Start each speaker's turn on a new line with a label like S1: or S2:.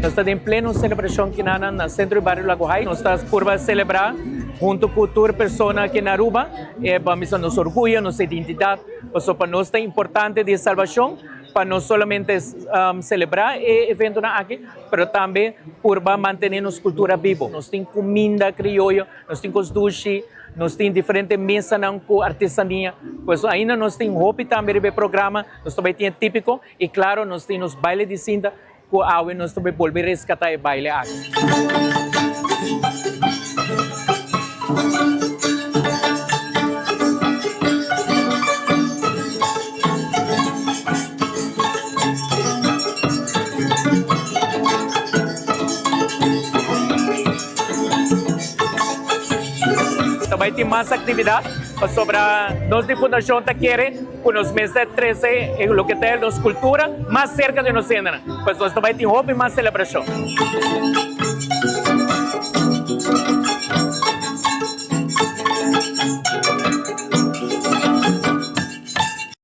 S1: Nós estamos em plena celebração aqui no centro do bairro Lago High. Nós estamos por celebrar junto com toda pessoa aqui na Aruba. Para nos orgulho, nossa identidade. Para nós é importante de salvação, para não somente celebrar o evento aqui, mas também por manter nossa cultura viva. Nós temos comida criolla, nós temos sushi, nós temos diferentes mesas com artesania. Pois ainda nós temos hobby também de programa, nós também temos típico e claro, nós temos baile de cinta, com a água nós também volver a resgatar o baile aqui. Também tem mais atividade sobre nós de Fundação Taquere, com os meses de 13, o que tem nossa cultura mais cerca de nós, pois nós também temos hobby mais celebração.